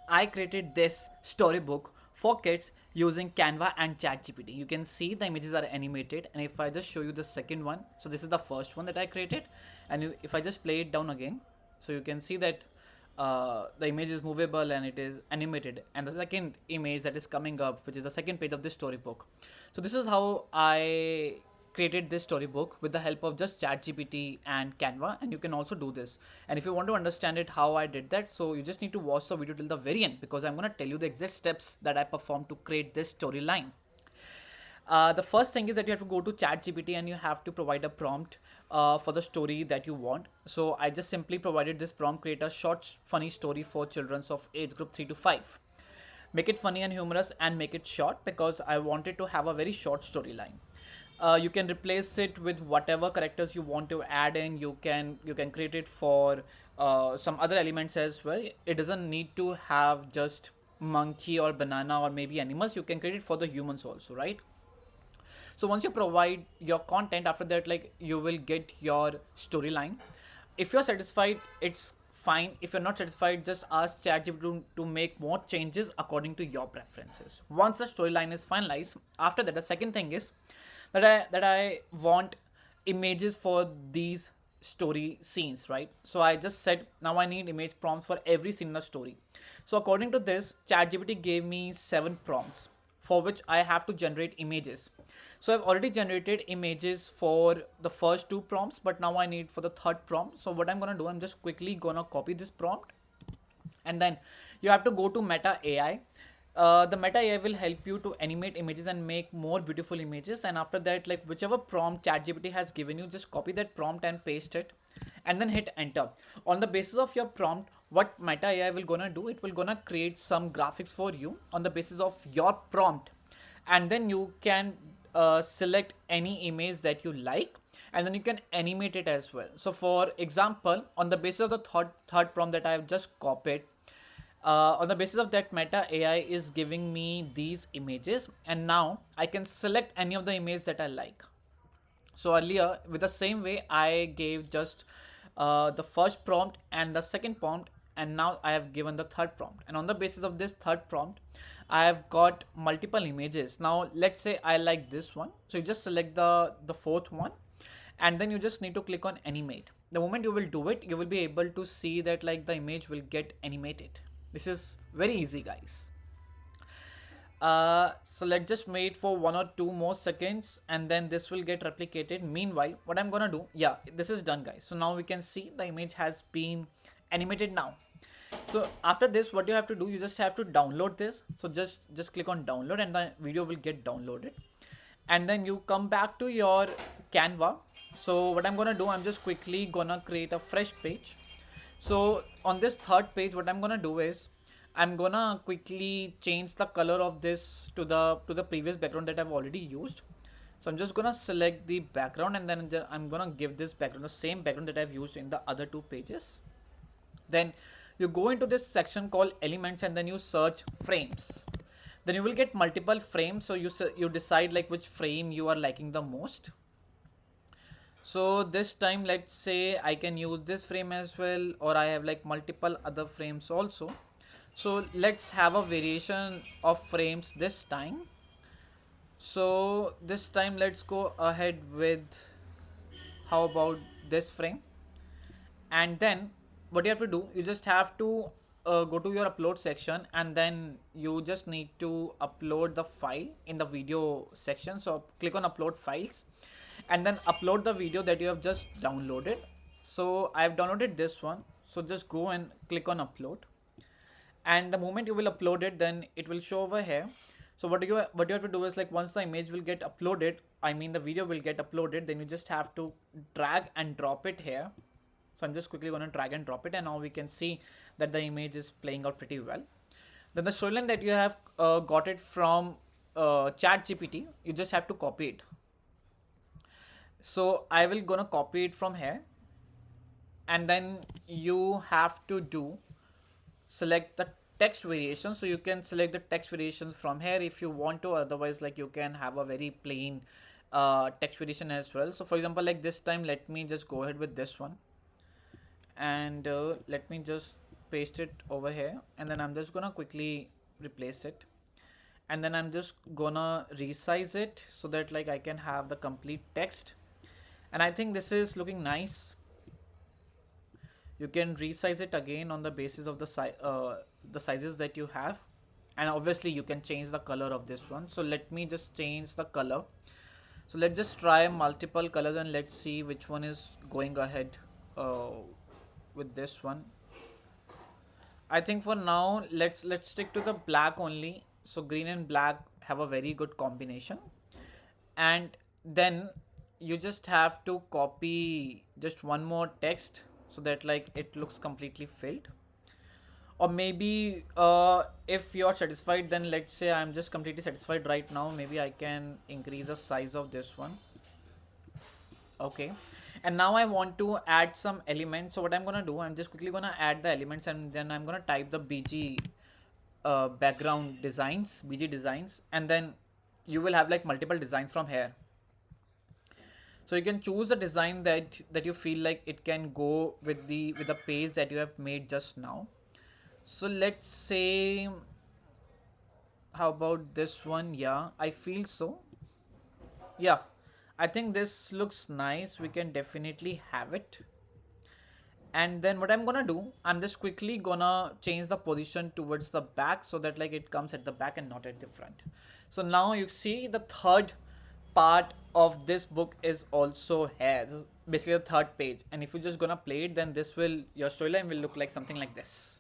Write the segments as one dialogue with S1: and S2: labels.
S1: I created this storybook for kids using Canva and ChatGPT. You can see the images are animated, and if I just show you the second one, so this is the first one that I created, and if I just play it down again, so you can see that the image is movable and it is animated. And the second image that is coming up, which is the second page of this storybook. So this is how I created this storybook with the help of just ChatGPT and Canva, and you can also do this. And if you want to understand it how I did that, so you just need to watch the video till the very end, because I'm gonna tell you the exact steps that I performed to create this storyline. The first thing is that you have to go to ChatGPT and you have to provide a prompt for the story that you want. So I just simply provided this prompt: create a short, funny story for children of age group 3 to 5. Make it funny and humorous and make it short, because I wanted to have a very short storyline. You can replace it with whatever characters you want to add in. You can create it for some other elements as well. It doesn't need to have just monkey or banana or maybe animals. You can create it for the humans also, right? So once you provide your content, after that, like, you will get your storyline. If you're satisfied, it's fine. If you're not satisfied, just ask ChatGPT to make more changes according to your preferences. Once the storyline is finalized, after that, the second thing is that I want images for these story scenes, right? So I just said now I need image prompts for every scene in the story. So according to this, ChatGPT gave me 7 prompts for which I have to generate images. So I've already generated images for the first 2 prompts, but now I need for the third prompt. So what I'm gonna do, I'm just quickly gonna copy this prompt, and then you have to go to Meta AI. The Meta AI will help you to animate images and make more beautiful images. And after that, like, whichever prompt ChatGPT has given you, just copy that prompt and paste it, and then hit enter. On the basis of your prompt, what Meta AI will gonna do, it will gonna create some graphics for you on the basis of your prompt, and then you can select any image that you like, and then you can animate it as well. So for example, on the basis of the third prompt that I have just copied, on the basis of that, Meta AI is giving me these images, and now I can select any of the images that I like. So earlier, with the same way, I gave just the first prompt and the second prompt, and now I have given the third prompt. And on the basis of this third prompt, I have got multiple images. Now let's say I like this one, so you just select the fourth one, and then you just need to click on animate. The moment you will do it, you will be able to see that, like, the image will get animated. This is very easy, guys. So let's just wait for 1 or 2 more seconds, and then this will get replicated. Meanwhile, what I'm gonna do, yeah, this is done, guys. So now we can see the image has been animated now. So after this, what you have to do, you just have to download this. So just click on download, and the video will get downloaded. And then you come back to your Canva. So what I'm gonna do, I'm just quickly gonna create a fresh page. So on this third page, what I'm gonna do is I'm gonna quickly change the color of this to the previous background that I've already used. So I'm just gonna select the background, and then I'm gonna give this background the same background that I've used in the other 2 pages. Then you go into this section called elements, and then you search frames. Then you will get multiple frames. So you decide like which frame you are liking the most. So this time, let's say I can use this frame as well, or I have like multiple other frames also. So let's have a variation of frames this time. So this time, let's go ahead with, how about this frame? And then what you have to do, you just have to go to your upload section, and then you just need to upload the file in the video section. So click on upload files, and then upload the video that you have just downloaded. So I've downloaded this one, so just go and click on upload, and the moment you will upload it, then it will show over here. So what you have to do is, like, once the image will get uploaded, I mean the video will get uploaded, then you just have to drag and drop it here. So I'm just quickly going to drag and drop it, and now we can see that the image is playing out pretty well. Then the storyline that you have got it from ChatGPT, you just have to copy it. So I will gonna copy it from here, and then you have to do select the text variation. So you can select the text variations from here if you want to. Otherwise, like, you can have a very plain text variation as well. So for example, like this time, let me just go ahead with this one, and let me just paste it over here, and then I'm just gonna quickly replace it, and then I'm just gonna resize it so that like I can have the complete text. And I think this is looking nice. You can resize it again on the basis of the sizes that you have, and obviously you can change the color of this one. So let me just change the color. So let's just try multiple colors and let's see which one is going ahead uh, with this one. I think for now let's stick to the black only. So green and black have a very good combination. And then you just have to copy just one more text so that like it looks completely filled. Or maybe if you're satisfied, then let's say I'm just completely satisfied right now, maybe I can increase the size of this one. Okay, and now I want to add some elements. So what I'm gonna do, I'm just quickly gonna add the elements, and then I'm gonna type the bg background designs, bg designs, and then you will have like multiple designs from here. So you can choose the design that you feel like it can go with the page that you have made just now. So let's say, how about this one? Yeah, I feel so. Yeah, I think this looks nice. We can definitely have it. And then what I'm gonna do, I'm just quickly gonna change the position towards the back so that like it comes at the back and not at the front. So now you see the third part of this book is also here. This is basically the third page. And if you're just gonna play it, then this will, your storyline will look like something like this.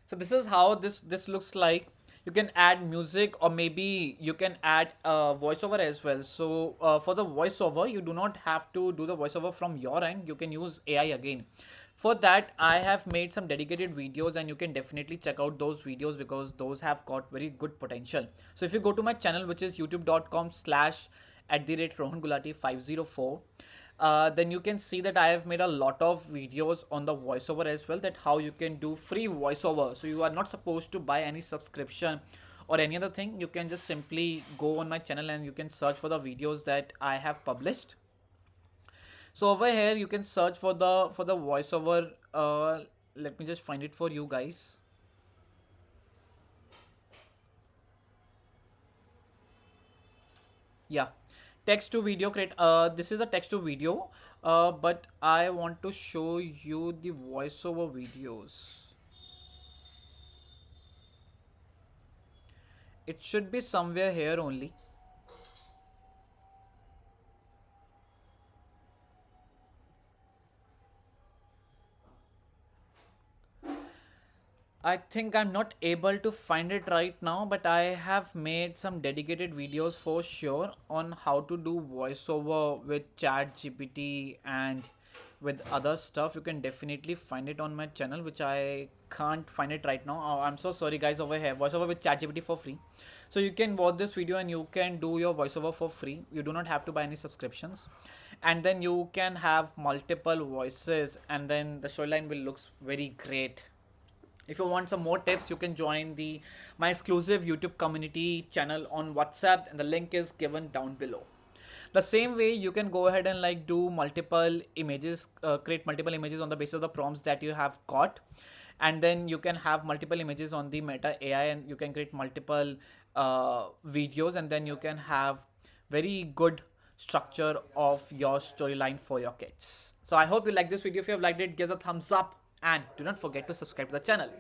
S1: So this is how this looks like. You can add music, or maybe you can add voiceover as well. So for the voiceover, you do not have to do the voiceover from your end. You can use AI again. For that, I have made some dedicated videos, and you can definitely check out those videos because those have got very good potential. So if you go to my channel, which is youtube.com/@ Rohan Gulati 504, then you can see that I have made a lot of videos on the voiceover as well, that how you can do free voiceover. So you are not supposed to buy any subscription or any other thing. You can just simply go on my channel and you can search for the videos that I have published. So over here you can search for the voiceover. Let me just find it for you guys. Yeah, text to video create. This is a text to video, but I want to show you the voiceover videos. It should be somewhere here only. I think I'm not able to find it right now, but I have made some dedicated videos for sure on how to do voiceover with ChatGPT and with other stuff. You can definitely find it on my channel, which I can't find it right now. Oh, I'm so sorry, guys. Over here, voiceover with ChatGPT for free. So you can watch this video and you can do your voiceover for free. You do not have to buy any subscriptions, and then you can have multiple voices, and then the storyline will looks very great. If you want some more tips, you can join the my exclusive YouTube community channel on WhatsApp, and the link is given down below. The same way, you can go ahead and like do multiple images, create multiple images on the basis of the prompts that you have got, and then you can have multiple images on the Meta AI, and you can create multiple videos, and then you can have very good structure of your storyline for your kids. So I hope you like this video. If you have liked it, give a thumbs up, and do not forget to subscribe to the channel.